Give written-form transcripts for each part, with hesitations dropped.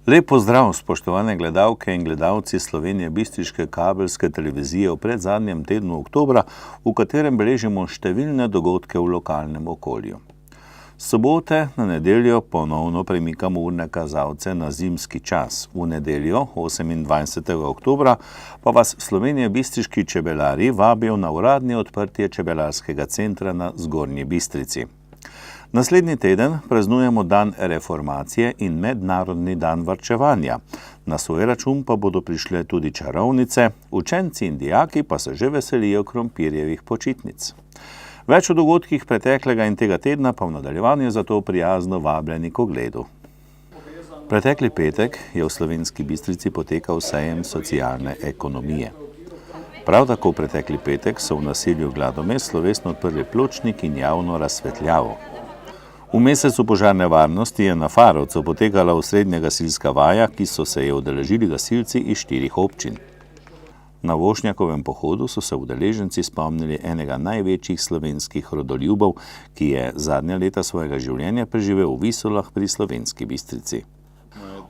Lep pozdrav, spoštovane gledalke in gledalci Slovenije bistriške kabelske televizije v predzadnjem tednu oktobra, v katerem beležimo številne dogodke v lokalnem okolju. Sobote na nedeljo ponovno premikamo urne kazalce na zimski čas. V nedeljo, 28. oktobra, pa vas Slovenije bistriški čebelari vabijo na uradni odprtje čebelarskega centra na Zgornji Bistrici. Naslednji teden praznujemo dan reformacije in mednarodni dan varčevanja. Na svoj račun pa bodo prišle tudi čarovnice, učenci in dijaki pa se že veselijo krompirjevih počitnic. Več o dogodkih preteklega in tega tedna pa v nadaljevanju zato prijazno vabljeni k ogledu. Pretekli petek je v Slovenski Bistrici potekal sejem socialne ekonomije. Prav tako pretekli petek so v naselju Gladomest slovesno odprli pločnik in javno razsvetljavo. V mesecu požarne varnosti je na Farovcu potekala osrednja gasilska vaja, ki so se je udeležili gasilci iz 4 občin. Na Vošnjakovem pohodu so se udeleženci spomnili enega največjih slovenskih rodoljubov, ki je zadnja leta svojega življenja preživel v Visolah pri Slovenski Bistrici.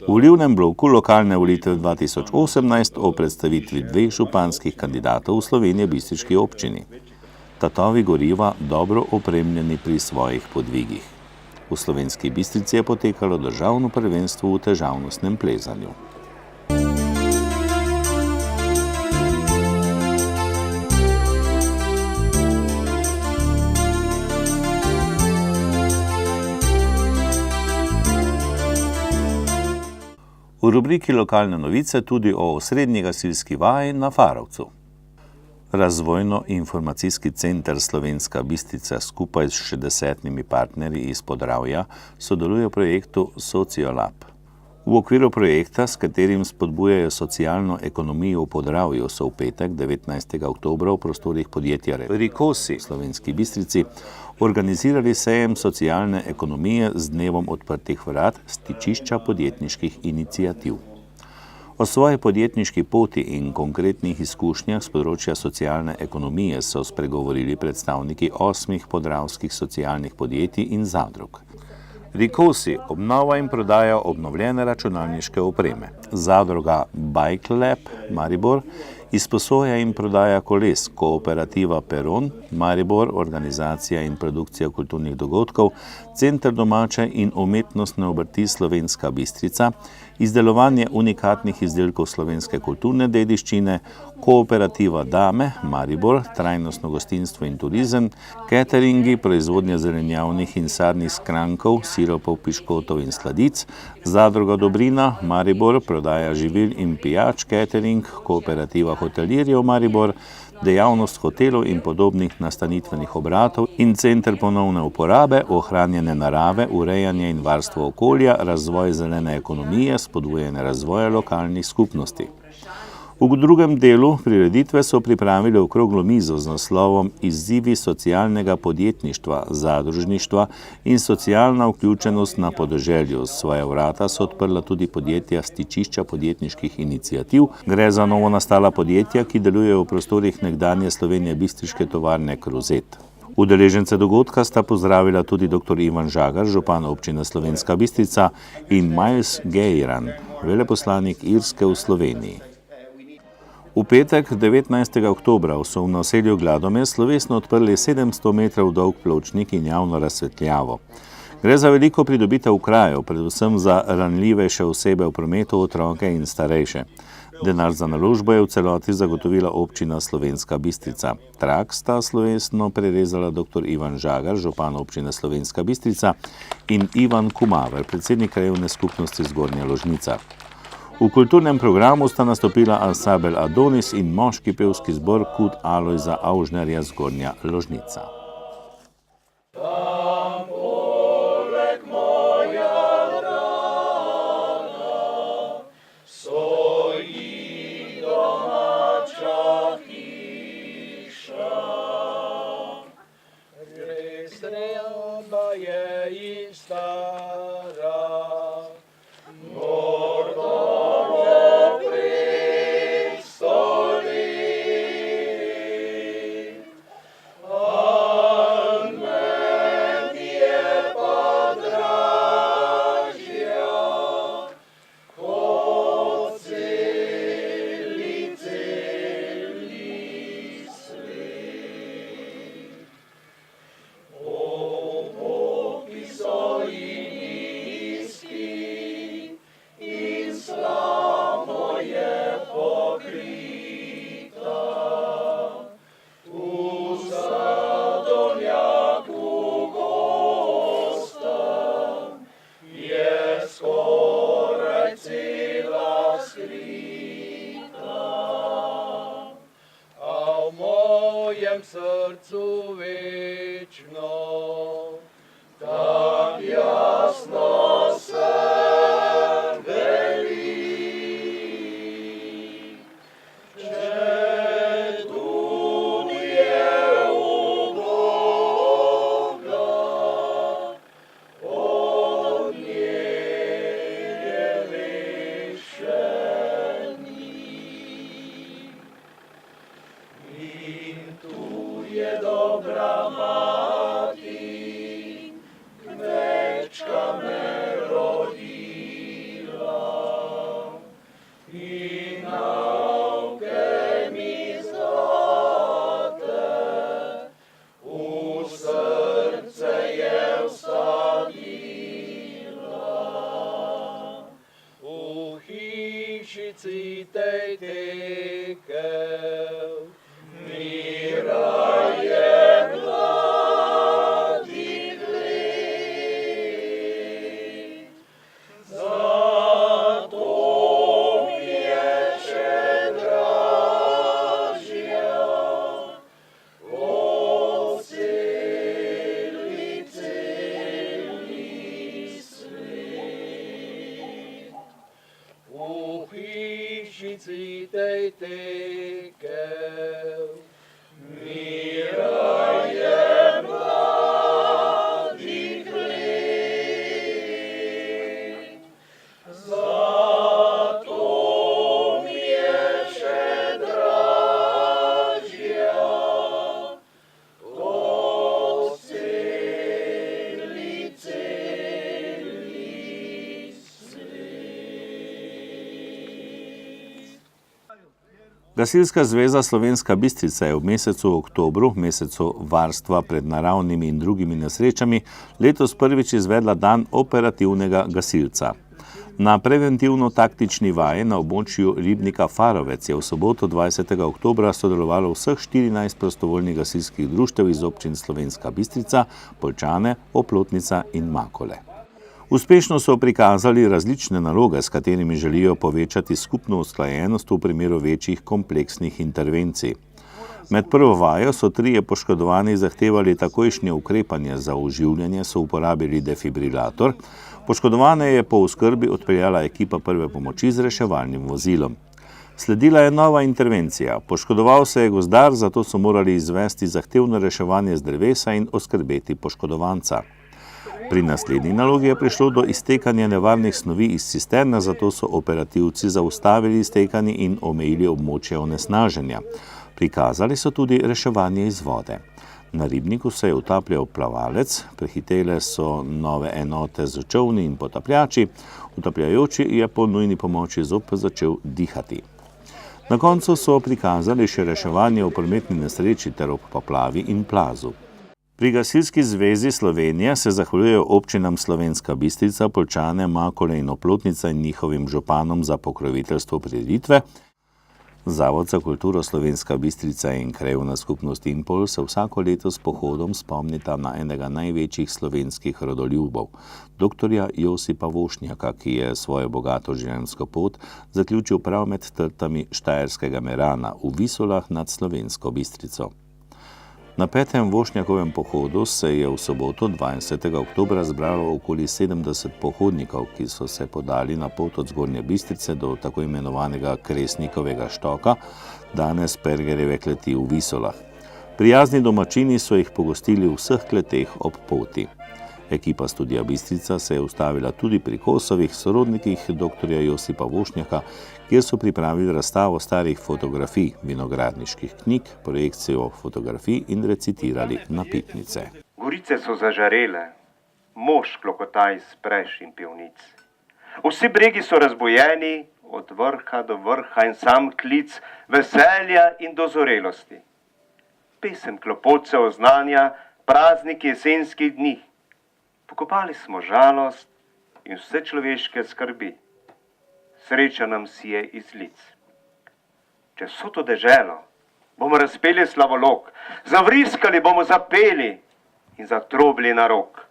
V volilnem bloku lokalne volitve 2018 o predstavitvi 2 županskih kandidatov v Slovenije bistriški občini. Tatovi goriva dobro opremljeni pri svojih podvigih. V Slovenski Bistrici je potekalo državno prvenstvo v težavnostnem plezanju. V rubriki Lokalne novice tudi o osrednji gasilski vaji na Farovcu. Razvojno-informacijski center Slovenska Bistrica skupaj s še 10 partnerji iz Podravja sodeluje v projektu Sociolab. V okviru projekta, s katerim spodbujajo socialno ekonomijo v Podravju, so v petek, 19. oktobra, v prostorih podjetja Rikosi v Slovenski Bistrici organizirali sejem socialne ekonomije z dnevom odprtih vrat stičišča podjetniških iniciativ. O svoji podjetniški poti in konkretnih izkušnjah z področja socialne ekonomije so spregovorili predstavniki 8 podravskih socialnih podjetij in zadrug. Rikosi obnova in prodaja obnovljene računalniške opreme. Zadruga Bike Lab Maribor izposoja in prodaja koles. Kooperativa Peron Maribor, organizacija in produkcija kulturnih dogodkov. Center domače in umetnostne obrti Slovenska Bistrica, izdelovanje unikatnih izdelkov slovenske kulturne dediščine, kooperativa Dame Maribor, trajnostno gostinstvo in turizem, cateringi, proizvodnja zelenjavnih in sadnih skrankov, siropov, piškotov in sladic, zadruga Dobrina Maribor, prodaja živil in pijač, catering, kooperativa hotelirjev Maribor, dejavnost hotelov in podobnih nastanitvenih obratov in center ponovne uporabe, ohranjene narave, urejanje in varstvo okolja, razvoj zelene ekonomije, spodbujanje razvoja lokalnih skupnosti. V drugem delu prireditve so pripravili okroglo mizo z naslovom Izzivi socialnega podjetništva, zadružništva in socialna vključenost na podeželju. Svoja vrata so odprla tudi podjetja stičišča podjetniških iniciativ. Gre za novo nastala podjetja, ki delujejo v prostorih nekdanje Slovenije bistriške tovarne Kruzet. Udeležence dogodka sta pozdravila tudi dr. Ivan Žagar, župan občine Slovenska Bistrica, in Miles Gejran, veleposlanik Irske v Sloveniji. V petek, 19. oktobra, so v naselju Gladomest slovesno odprli 700 metrov dolg pločnik in javno razsvetljavo. Gre za veliko pridobitev krajev, predvsem za ranljivejše osebe v prometu, otroke in starejše. Denar za naložbo je v celoti zagotovila občina Slovenska Bistrica. Trak sta slovesno prerezala dr. Ivan Žagar, župan občine Slovenska Bistrica, in Ivan Kumaver, predsednik krajevne skupnosti Zgornja Ložnica. V kulturnem programu sta nastopila ansambel Adonis in moški pevski zbor Kud Alojza Avžnerja Zgornja Ložnica. Oh tvojem srcu večno, tak jasno se veli. Če tudi je uboga, od nje je vešeni. In tu je dobra mati, kmečka me rodila. In nauke mi zlate v srce je vsadila. V hišici tej tekel mira je mladih let. Zato mi je še dražja od celi svet. V hišici tej tekel mira je mladih let. Zato mi je še dražja od celi svet. Gasilska zveza Slovenska Bistrica je v mesecu oktobru, mesecu varstva pred naravnimi in drugimi nesrečami, letos prvič izvedla dan operativnega gasilca. Na preventivno-taktični vaji na območju ribnika Farovec je v soboto 20. oktobra sodelovalo vseh 14 prostovoljnih gasilskih društev iz občin Slovenska Bistrica, Poljčane, Oplotnica in Makole. Uspešno so prikazali različne naloge, s katerimi želijo povečati skupno usklajenost v primeru večjih kompleksnih intervencij. Med prvo vajo so 3 poškodovani zahtevali takojšnje ukrepanje, za oživljanje so uporabili defibrilator, poškodovane je po oskrbi odpeljala ekipa prve pomoči z reševalnim vozilom. Sledila je nova intervencija. Poškodoval se je gozdar, zato so morali izvesti zahtevno reševanje z drevesa in oskrbeti poškodovanca. Pri naslednji nalogi je prišlo do iztekanja nevarnih snovi iz cisterna, zato so operativci zaustavili iztekanje in omejili območje onesnaženja. Prikazali so tudi reševanje iz vode. Na ribniku se je utapljal plavalec, prehitele so nove enote z čolni in potapljači, utapljajoči je po nujni pomoči zopet začel dihati. Na koncu so prikazali še reševanje v prometni nesreči ter ob poplavi in plazu. Pri Gasilski zvezi Slovenije se zahvaljujejo občinam Slovenska Bistrica, Poljčane, Makole in Oplotnica in njihovim županom za pokroviteljstvo prireditve. Zavod za kulturo Slovenska Bistrica in krajevna skupnost Impol se vsako leto s pohodom spomnita na enega največjih slovenskih rodoljubov, doktorja Josipa Vošnjaka, ki je svojo bogato življenjsko pot zaključil prav med trtami Štajerskega Merana v Visolah nad Slovensko Bistrico. Na 5. Vošnjakovem pohodu se je v soboto 20. oktobra zbralo okoli 70 pohodnikov, ki so se podali na pot od Zgornje Bistrice do tako imenovanega Kresnikovega štoka, danes Pergerjeve kleti v Visolah. Prijazni domačini so jih pogostili v vseh kleteh ob poti. Ekipa Studia Bistrica se je ustavila tudi pri Kosovih, sorodnikih doktorja Josipa Vošnjaka, kjer so pripravili razstavo starih fotografij, vinogradniških knjig, projekcijo fotografij in recitirali napitnice. Gorice so zažarele, mož klokota iz preš in pivnic. Vsi bregi so razbojeni, od vrha do vrha in sam klic veselja in dozorelosti. Pesem klopotce oznanja praznik jesenskih dni. Pokopali smo žalost in vse človeške skrbi. Sreča nam sije iz lic. Čez vso to deželo bomo razpeli slavolok, zavriskali bomo zapeli in zatrobili na rok.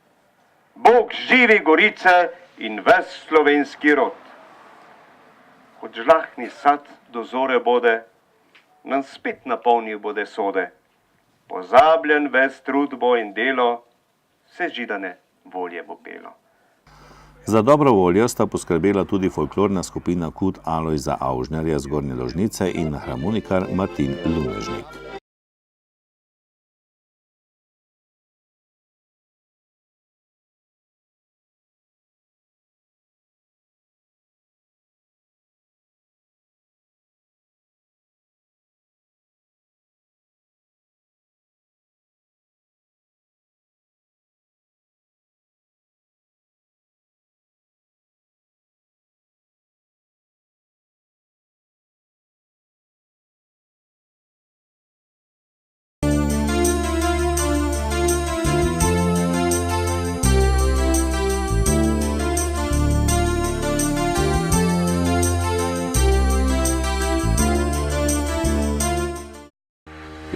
Bog živi Gorice in ves slovenski rod. Kot žlahni sad do zore bode, nam spet napolnil bode sode. pozabljen ves trudbo in delo, vse židane volje bo pelo. Za dobro voljo sta poskrbela tudi folklorna skupina Kut Alojza Avžnerja z Gornje Ložnice in harmonikar Martin Lunežnik.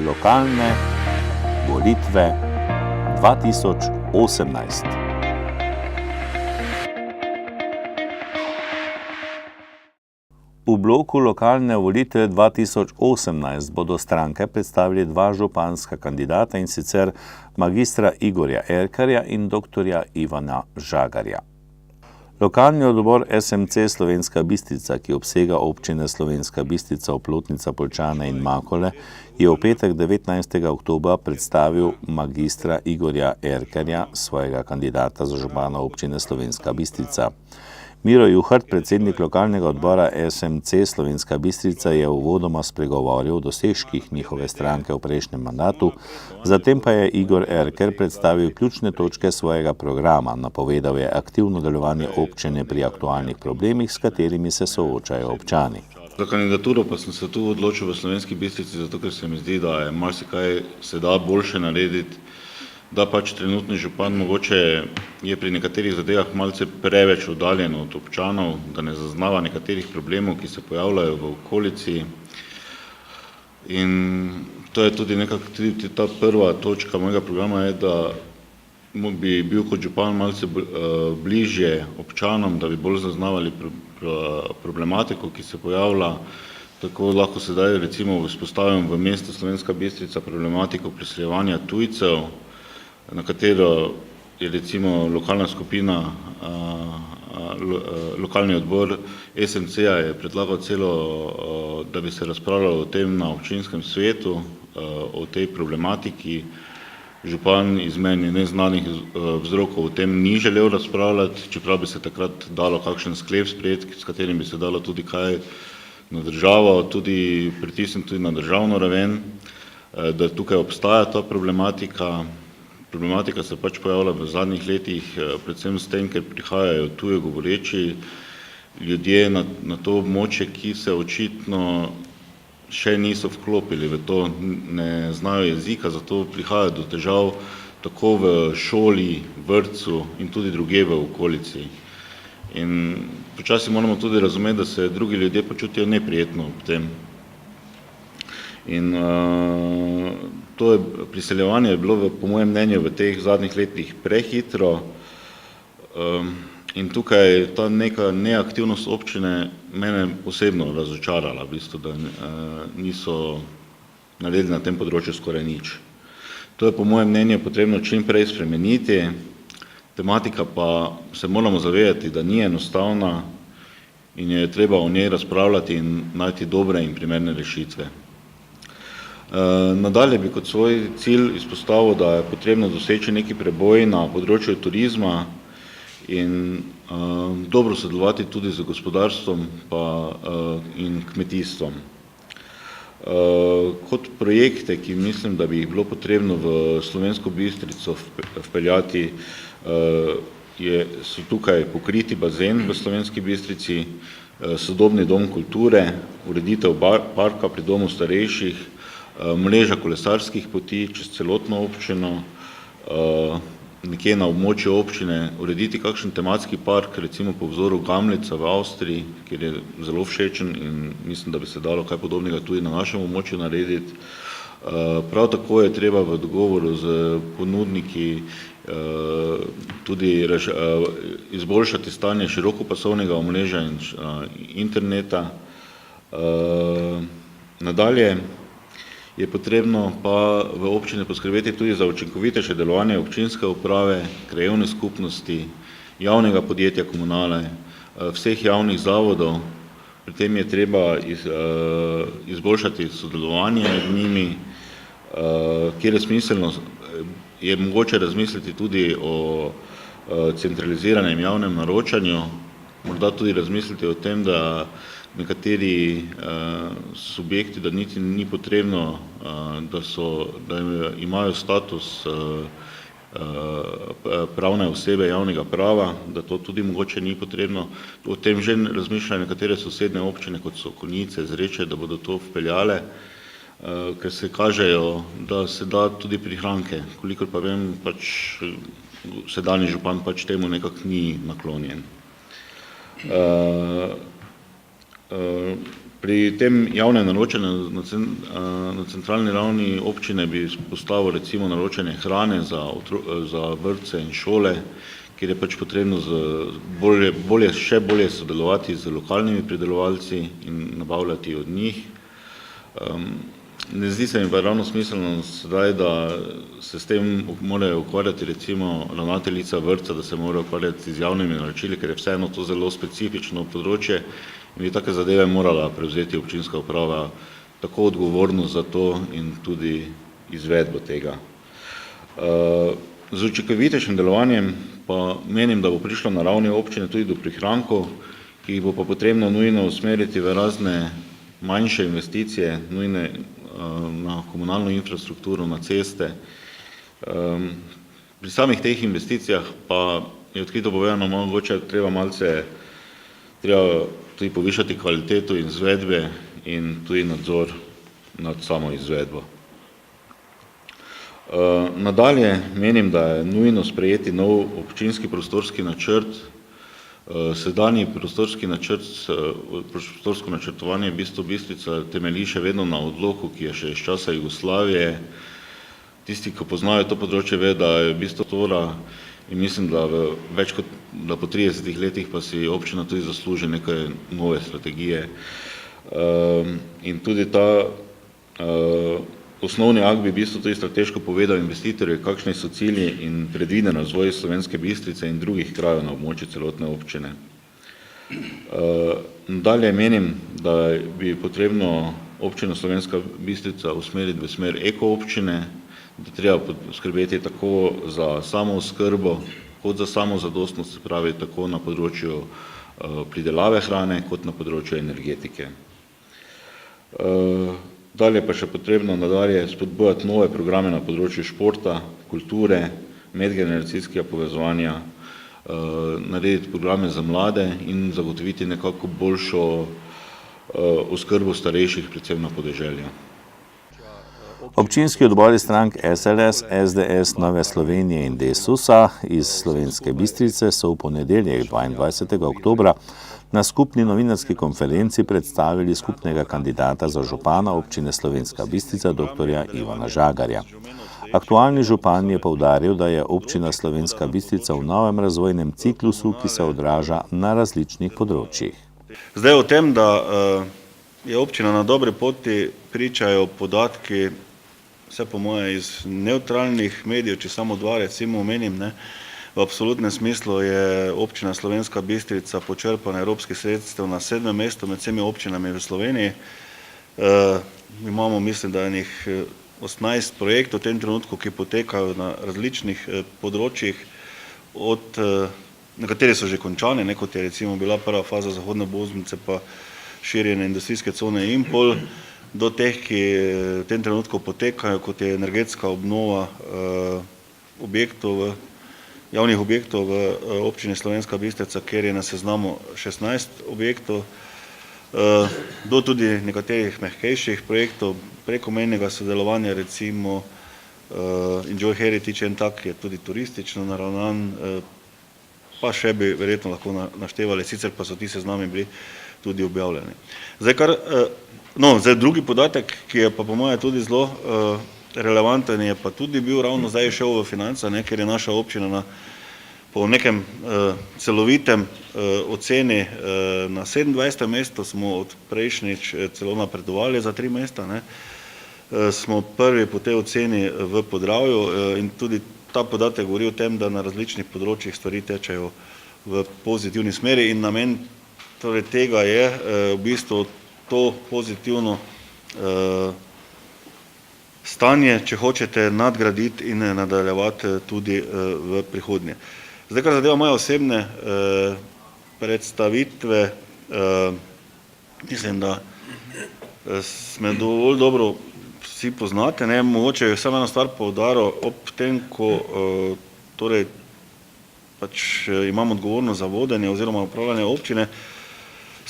Lokalne volitve 2018. V bloku lokalne volitve 2018 bodo stranke predstavili dva županska kandidata, in sicer magistra Igorja Erkarja in doktorja Ivana Žagarja. Lokalni odbor SMC Slovenska Bistrica, ki obsega občine Slovenska Bistrica, Oplotnica, Poljčane in Makole, je v petek 19. oktobra predstavil magistra Igorja Erkarja, svojega kandidata za župana občine Slovenska Bistrica. Miro Juhart, predsednik lokalnega odbora SMC Slovenska Bistrica, je uvodoma spregovoril o dosežkih njihove stranke v prejšnjem mandatu, zatem pa je Igor Erkar predstavil ključne točke svojega programa, napovedal je aktivno delovanje občine pri aktualnih problemih, s katerimi se soočajo občani. Za kandidaturo pa sem se tu odločil v Slovenski Bistrici, zato ker se mi zdi, da je marsikaj se da boljše narediti, da pač trenutni župan mogoče je pri nekaterih zadevah malce preveč oddaljen od občanov, da ne zaznava nekaterih problemov, ki se pojavljajo v okolici. In to je tudi nekako tudi ta prva točka mojega programa je, da bi bil kot župan malce bližje občanom, da bi bolj zaznavali problematiko, ki se pojavlja. Tako lahko sedaj recimo vzpostavim v mestu Slovenska Bistrica problematiko priseljevanja tujcev, na katero je recimo lokalna skupina, lokalni odbor SMC-ja je predlagal da bi se razpravljalo o tem na občinskem svetu, o tej problematiki. Župan iz meni neznanih vzrokov o tem ni želel razpravljati, čeprav bi se takrat dalo kakšen sklep sprejeti, s katerim bi se dalo tudi kaj na državo, tudi pritisniti tudi na državno raven, da tukaj obstaja ta problematika. Problematika se pač pojavlja v zadnjih letih, predvsem s tem, ker prihajajo tuje govoreči ljudje na to območje, ki se očitno še niso vklopili v to, ne znajo jezika, zato prihaja do težav tako v šoli, vrtcu in tudi drugje v okolici. In počasi moramo tudi razumeti, da se drugi ljudje počutijo neprijetno ob tem. In to priseljevanje je bilo po mojem mnenju v teh zadnjih letih prehitro in tukaj ta neka neaktivnost občine mene osebno razočarala, v bistvu, da niso naredili na tem področju skoraj nič. To je po mojem mnenju potrebno čim prej spremeniti, tematika pa se moramo zavedati, da ni enostavna in je treba o njej razpravljati in najti dobre in primerne rešitve. Nadalje bi kot svoj cilj izpostavil, da je potrebno doseči neki preboj na področju turizma in dobro sodelovati tudi z gospodarstvom in kmetijstvom. Kot projekte, ki mislim, da bi jih bilo potrebno v Slovensko Bistrico vpeljati, so tukaj pokriti bazen v Slovenski Bistrici, sodobni dom kulture, ureditev parka pri domu starejših, mreža kolesarskih poti čez celotno občino, nekje na območju občine urediti kakšen tematski park, recimo po vzoru Gamleca v Avstriji, kjer je zelo všečen in mislim, da bi se dalo kaj podobnega tudi na našem območju narediti. Prav tako je treba v dogovoru z ponudniki tudi izboljšati stanje širokopasovnega omrežja in interneta. Nadalje je potrebno pa v občini poskrbeti tudi za učinkovitejše delovanje občinske uprave, krajevne skupnosti, javnega podjetja komunale, vseh javnih zavodov. Pri tem je treba izboljšati sodelovanje med njimi, kjer je smiselno, je mogoče razmisliti tudi o centraliziranem javnem naročanju, morda tudi razmisliti o tem, da nekateri subjekti, da niti ni potrebno, da imajo status pravne osebe javnega prava, da to tudi mogoče ni potrebno. O tem že razmišljajo nekatere sosednje občine, kot so Konjice, Zreče, da bodo to vpeljale, ker se kažejo, da se da tudi prihranke. Kolikor pa vem, pač sedanji župan pač temu nekako ni naklonjen. Pri tem javnem naročanju na centralni ravni občine bi postavil recimo naročanje hrane za vrtce in šole, kjer je pač potrebno še bolje sodelovati z lokalnimi pridelovalci in nabavljati od njih. Ne zdi se mi pa ravno smiselno sedaj, da se s tem morajo ukvarjati recimo ravnateljica vrtca, da se morajo ukvarjati z javnimi naročili, ker je vseeno to zelo specifično področje in bi take zadeve morala prevzeti občinska uprava, tako odgovornost za to in tudi izvedbo tega. Z učinkovitejšim delovanjem pa menim, da bo prišlo na ravni občine tudi do prihrankov, ki jih bo pa potrebno nujno usmeriti v razne manjše investicije, nujne na komunalno infrastrukturo, na ceste. Pri samih teh investicijah pa je odkrito povedano, mogoče treba tudi povišati kvaliteto izvedbe in tudi nadzor nad samo izvedbo. Nadalje menim, da je nujno sprejeti nov občinski prostorski načrt. Sedanji prostorsko načrtovanje Bistrica temelji še vedno na odloku, ki je še iz časa Jugoslavije. Tisti, ki poznajo to področje, ve, da je bistvo tora in mislim, da po 30 letih pa si občina tudi zasluži neke nove strategije. In tudi ta osnovni akt bi v bistvu tudi strateško povedal investitorju, kakšni so cilji in predviden razvoj Slovenske Bistrice in drugih krajev na območju celotne občine. Nadalje menim, da bi potrebno občino Slovenska Bistrica usmeriti v smer eko-občine, da treba poskrbeti tako za samooskrbo, kot za samozadostnost, se pravi tako na področju pridelave hrane, kot na področju energetike. Dalje pa še potrebno nadalje spodbujati nove programe na področju športa, kulture, medgeneracijskega povezovanja, narediti programe za mlade in zagotoviti nekako boljšo oskrbo starejših, predvsem na podeželju. Občinski odbori strank SLS, SDS, Nove Slovenije in Desusa iz Slovenske Bistrice so v ponedeljek 22. oktobra na skupni novinarski konferenci predstavili skupnega kandidata za župana občine Slovenska Bistrica, dr. Ivana Žagarja. Aktualni župan je poudaril, da je občina Slovenska Bistrica v novem razvojnem ciklusu, ki se odraža na različnih področjih. Zdaj o tem, da je občina na dobri poti, pričajo podatki, vse po moje iz nevtralnih medijev, če samo dva recimo omenim, v absolutnem smislu je občina Slovenska Bistrica po črpanju evropskih sredstev na 7. mestu med vsemi občinami v Sloveniji. Imamo, mislim, da enih 18 projektov v tem trenutku, ki potekajo na različnih področjih, nekateri so že končani, kot je recimo bila prva faza zahodne obvoznice, pa širjenje industrijske cone Impol, do teh, ki v tem trenutku potekajo, kot je energetska obnova javnih objektov v občini Slovenska Bistrica, kjer je na seznamu 16 objektov, do tudi nekaterih mehkejših projektov, prekomerjnega sodelovanja, recimo Enjoy Heritage en tak, je tudi turistično naravnan, pa še bi verjetno lahko naštevali, sicer pa so ti seznami bili tudi objavljeni. Zdaj drugi podatek, ki je pa po moje tudi zelo relevanten, je pa tudi bil ravno zdaj šel v finance, ker je naša občina po nekem celovitem oceni na 27. mesto, smo od prejšnjič celo napredovali za 3 mesta. smo prvi po tej oceni v Podravju in tudi ta podatek govori o tem, da na različnih področjih stvari tečejo v pozitivni smeri in namen torej tega je v bistvu to pozitivno stanje, če hočete, nadgraditi in nadaljevati tudi v prihodnje. Zdaj, kar zadeva moje osebne predstavitve, mislim, da me dovolj dobro vsi poznate, ne, mogoče samo eno stvar poudaril, ob tem, ko torej pač imam odgovornost za vodenje oziroma upravljanje občine,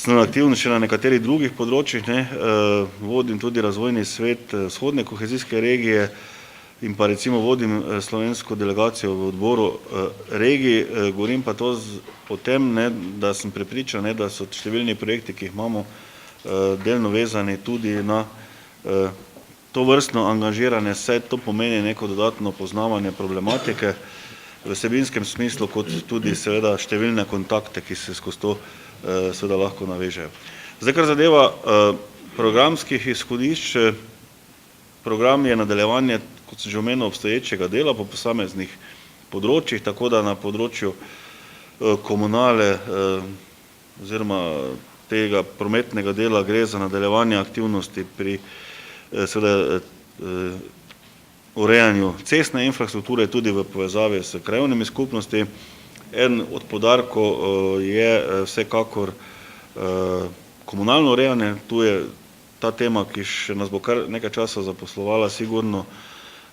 sem aktivno še na nekaterih drugih področjih, ne, vodim tudi razvojni svet vzhodne kohezijske regije in pa recimo vodim slovensko delegacijo v odboru regij, govorim pa to o tem, ne, da sem prepričan, ne, da so številni projekti, ki jih imamo, delno vezani tudi na to vrstno angažiranje, saj to pomeni neko dodatno poznavanje problematike v vsebinskem smislu, kot tudi seveda številne kontakte, ki se skozi to seveda lahko navežejo. Zdaj, kar zadeva programskih izhodišč, program je nadaljevanje, kot sem že omenil, obstoječega dela po posameznih področjih, tako da na področju komunale oziroma tega prometnega dela gre za nadaljevanje aktivnosti pri seveda urejanju cestne infrastrukture tudi v povezavi s krajevnimi skupnosti. En od poudarkov je vsekakor komunalno urejanje, tu je ta tema, ki še nas bo kar nekaj časa zaposlovala, sigurno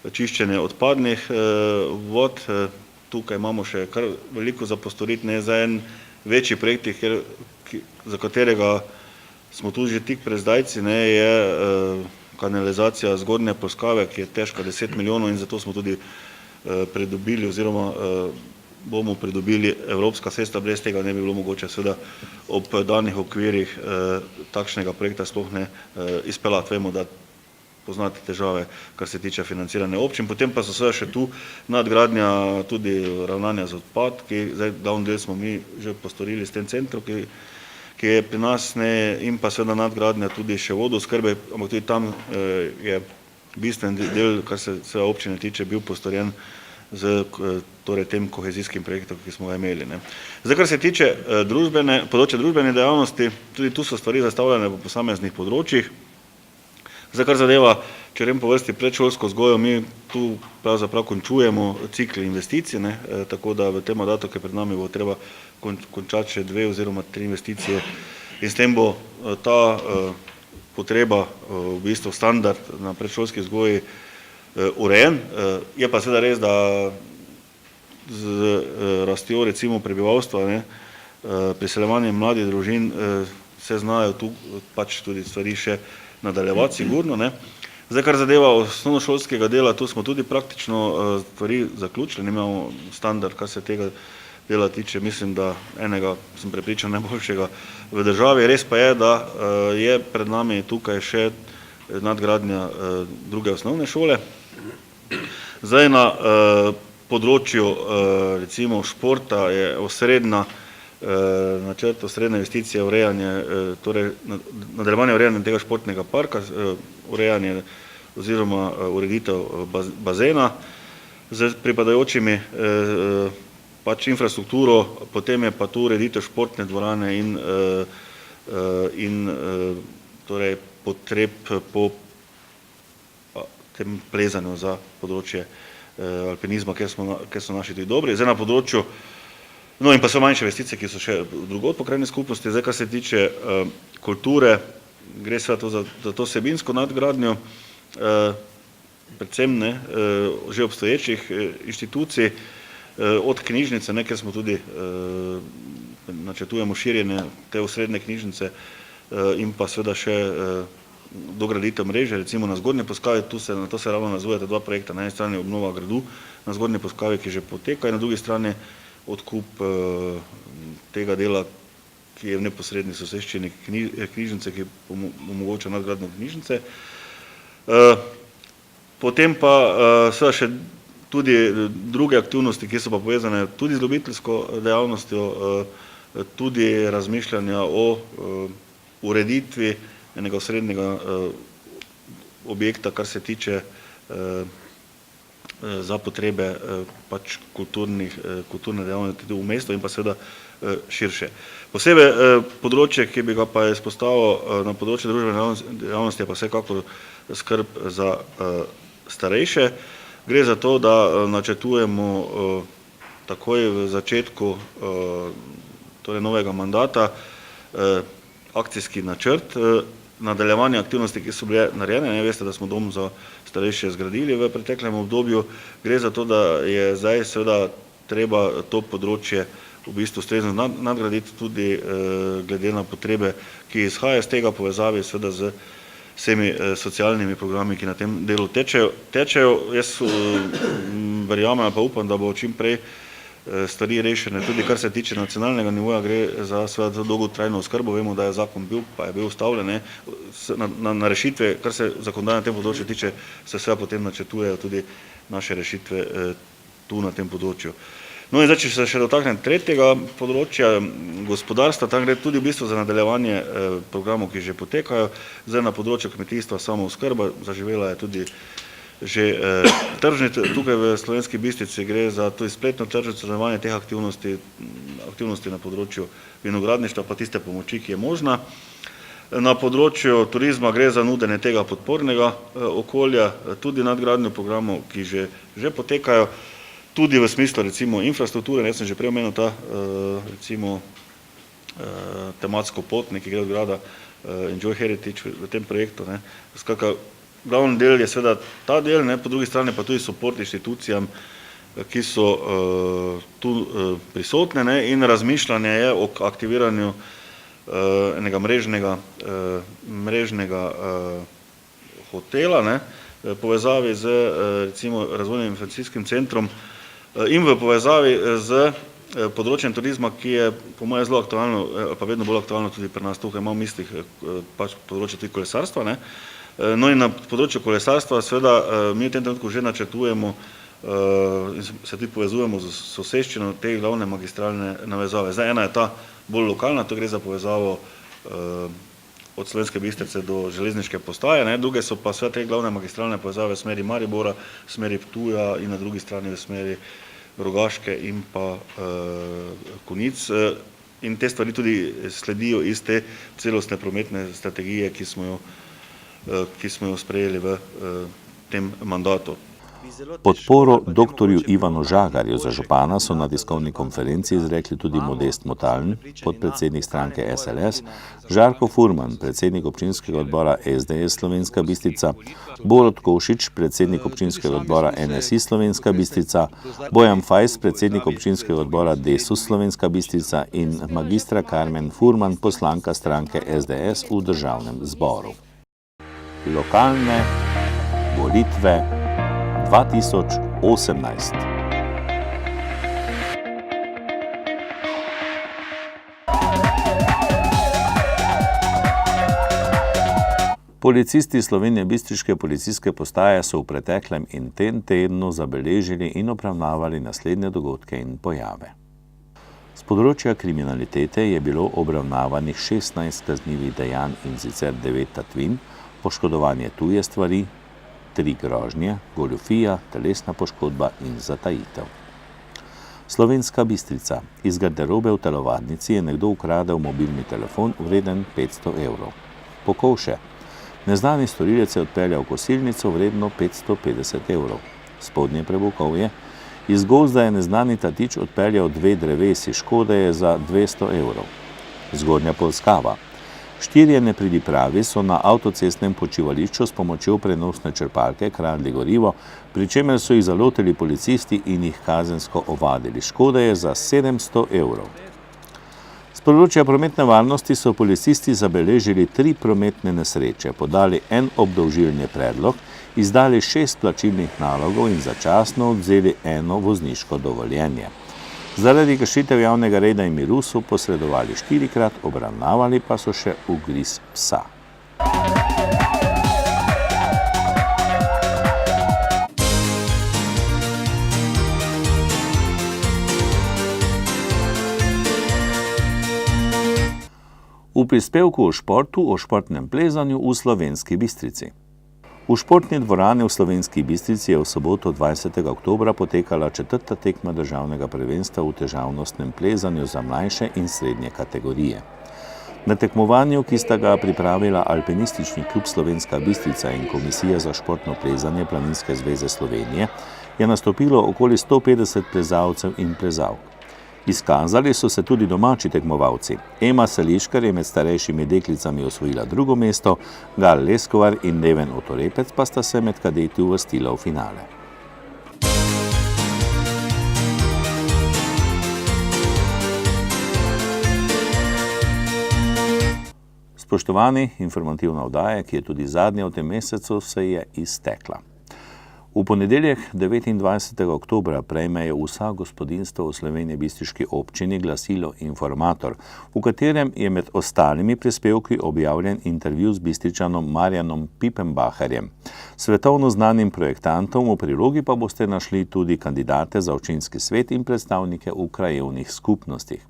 čiščenje odpadnih vod. Tukaj imamo še kar veliko za postoriti, ne, za en večji projekt, za katerega smo tu že tik pred zdajci, ne, je kanalizacija Zgornje Polskave, ki je težka 10 milijonov in zato smo tudi pridobili oziroma bomo pridobili evropska sredstva, brez tega ne bi bilo mogoče seveda ob danih okvirih takšnega projekta sploh ne izpeljati. Vemo, da poznate težave, kar se tiče financiranja občin. Potem pa so seveda še tu nadgradnja tudi ravnanja z odpadki, zdaj glavni del smo mi že postorili s tem centrom, ki je pri nas, ne, in pa seveda nadgradnja tudi še vodoskrbe, ampak tudi tam je bistven del, kar se seveda občine tiče, bil postorjen z torej tem kohezijskim projektom, ki smo ga imeli, ne. Zdaj, kar se tiče področja družbene dejavnosti, tudi tu so stvari zastavljene po posameznih področjih. Zdaj, kar zadeva, če grem po vrsti predšolsko vzgojo, mi tu pravzaprav končujemo cikl investicij, ne, tako da v tem mandatu, ki je pred nami, bo treba končati še 2 oziroma 3 investicije in s tem bo ta potreba, v bistvu standard na predšolski vzgoji urejen. Je pa seveda res, da z rastjo recimo prebivalstva, ne, priseljevanjem mladih družin se znajo tu pač tudi stvari še nadaljevati, sigurno, ne. Zdaj, kar zadeva osnovnošolskega dela, tu smo tudi praktično stvari zaključili, imamo standard, kar se tega dela tiče, mislim, da enega, sem prepričan, najboljšega v državi. Res pa je, da je pred nami tukaj še nadgradnja druge osnovne šole. Zdaj na področju recimo športa je načrt osrednje investicije urejanje, torej nadaljevanje urejanja tega športnega parka, urejanje oziroma ureditev bazena z pripadajočimi pač infrastrukturo, potem je pa tu ureditev športne dvorane in torej potreb po tem plezanju za področje alpinizma, kjer so naši tudi dobri. Zdaj na področju, no in pa so manjše investicije, ki so še drugod po krajevni skupnosti. Zdaj, kar se tiče kulture, gre seveda za to vsebinsko nadgradnjo, predvsem ne, že obstoječih inštitucij, od knjižnice, ne, kjer smo tudi načrtujemo širjenje te osrednje knjižnice in pa seveda še dograditev mreže, recimo na Zgornji Polskavi, na to se ravno nazivata 2 projekta, na eni strani obnova gradu na Zgornji Polskavi, ki že poteka, in na drugi strani odkup tega dela, ki je v neposredni soseščini knjižnice, ki omogoča nadgradnjo knjižnice. Potem pa seveda še tudi druge aktivnosti, ki so pa povezane tudi z ljubiteljsko dejavnostjo, tudi razmišljanja o ureditvi enega osrednjega objekta, kar se tiče za potrebe pač kulturne dejavnosti v mestu in pa seveda širše. Posebej področje, ki bi ga pa izpostavil na področju družbene dejavnosti, je pa vsekakor skrb za starejše. Gre za to, da načrtujemo takoj v začetku torej novega mandata akcijski načrt, nadaljevanje aktivnosti, ki so bile narejene. Veste, da smo dom za starejše zgradili v preteklem obdobju. Gre za to, da je zdaj seveda treba to področje v bistvu ustrezno nadgraditi tudi glede na potrebe, ki izhajajo iz tega povezavi seveda z vsemi socialnimi programi, ki na tem delu tečejo. Jaz verjamem pa upam, da bo čim prej stvari rešene. Tudi kar se tiče nacionalnega nivoja, gre za seveda dolgotrajno oskrbo. Vemo, da je zakon bil, pa je bil ustavljen. Na rešitve, kar se zakonodaje na tem področju tiče, se seveda potem načrtujejo tudi naše rešitve tu na tem področju. No in zdaj, če se še dotaknem tretjega področja, gospodarstva, tam gre tudi v bistvu za nadaljevanje programov, ki že potekajo. Zdaj na področju kmetijstva samooskrba, zaživela je tudi že tržnice. Tukaj v Slovenski Bistrici gre za tudi spletno tržnico, nadaljevanje teh aktivnosti na področju vinogradništva, pa tiste pomoči, ki je možna. Na področju turizma gre za nudenje tega podpornega okolja, tudi nadgradnjo programov, ki že potekajo, tudi v smislu recimo infrastrukture. Jaz sem že prej omenil ta recimo tematsko pot, ki gre od grada Enjoy Heritage v tem projektu. Skratka, glavni del je seveda ta del, po drugi strani pa tudi support inštitucijam, ki so tu prisotne, in razmišljanje je o aktiviranju enega mrežnega hotela, povezavi z recimo razvojnim informacijskim centrom in v povezavi z področjem turizma, ki je po moje zelo aktualno, pa vedno bolj aktualno tudi pri nas tukaj, imam v mislih pač področje tudi kolesarstva. No in na področju kolesarstva seveda mi v tem trenutku že načrtujemo in se tudi povezujemo z soseščino te glavne magistralne navezave. Zdaj ena je ta bolj lokalna, to gre za povezavo od Slovenske Bistrice do železniške postaje, druge so pa sve te glavne magistralne povezave v smeri Maribora, v smeri Ptuja in na drugi strani v smeri Rogaške in pa Konjic. In te stvari tudi sledijo iz te celostne prometne strategije, ki smo jo sprejeli v tem mandatu. Podporo dr. Ivanu Žagarju za župana so na tiskovni konferenci izrekli tudi Modest Motaln, podpredsednik stranke SLS, Žarko Furman, predsednik občinskega odbora SDS Slovenska Bistrica, Borut Košič, predsednik občinskega odbora NSI Slovenska Bistrica, Bojan Fajs, predsednik občinskega odbora Desus Slovenska Bistrica in magistra Karmen Furman, poslanka stranke SDS v državnem zboru. Lokalne volitve 2018. Policisti Slovenije Bistriške policijske postaje so v preteklem in tem tednu zabeležili in obravnavali naslednje dogodke in pojave. Z področja kriminalitete je bilo obravnavanih 16 kaznivih dejanj, in sicer 9 tatvin, poškodovanje tuje stvari, 3 grožnje, goljufija, telesna poškodba in zatajitev. Slovenska Bistrica. Iz garderobe v telovadnici je nekdo ukradel mobilni telefon vreden 500 evrov. Pokovše. Neznani storilec je odpeljal kosilnico vredno 550 evrov. Spodnje Prebukovje. Iz gozda je neznani tatič odpeljal 2 drevesi, škode je za 200 evrov. Zgornja Polskava. 4 nepridipravi so na avtocestnem počivališču s pomočjo prenosne črpalke kradli gorivo, pri čemer so jih zalotili policisti in jih kazensko ovadili. Škoda je za 700 evrov. Z področja prometne varnosti so policisti zabeležili 3 prometne nesreče, podali en obdolžilni predlog, izdali 6 plačilnih nalogov in začasno odvzeli 1 vozniško dovoljenje. Zaradi kršitev javnega reda in miru so posredovali 4-krat, obravnavali pa so še ugriz psa. V prispevku o športu, o športnem plezanju v Slovenski Bistrici. V športni dvorani v Slovenski Bistrici je v soboto 20. oktobra potekala 4. tekma državnega prvenstva v težavnostnem plezanju za mlajše in srednje kategorije. Na tekmovanju, ki sta ga pripravila Alpinistični klub Slovenska Bistrica in Komisija za športno plezanje Planinske zveze Slovenije, je nastopilo okoli 150 plezalcev in plezalk. Izkazali so se tudi domači tekmovalci. Ema Seliškar je med starejšimi deklicami osvojila drugo mesto, Gal Leskovar in Neven Otorepec pa sta se med kadeti uvrstila v finale. Spoštovani, informativna oddaja, ki je tudi zadnja v tem mesecu, se je iztekla. V ponedeljek 29. oktobra prejmejo vsa gospodinjstva v Slovenjebistriški občini glasilo Informator, v katerem je med ostalimi prispevki objavljen intervju z Bistričanom Marjanom Pipenbacherjem, svetovno znanim projektantom, v prilogi pa boste našli tudi kandidate za občinski svet in predstavnike v krajevnih skupnostih.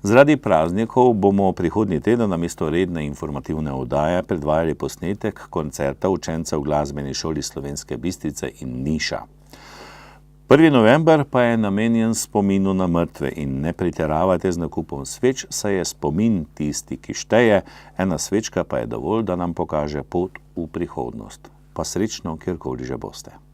Zaradi praznikov bomo prihodnji teden namesto redne informativne oddaje predvajali posnetek koncerta učencev v glasbeni šoli Slovenske Bistrice in Niša. 1. november pa je namenjen spominu na mrtve in ne pretiravajte z nakupom sveč, saj je spomin tisti, ki šteje, ena svečka pa je dovolj, da nam pokaže pot v prihodnost. Pa srečno, kjerkoli že boste.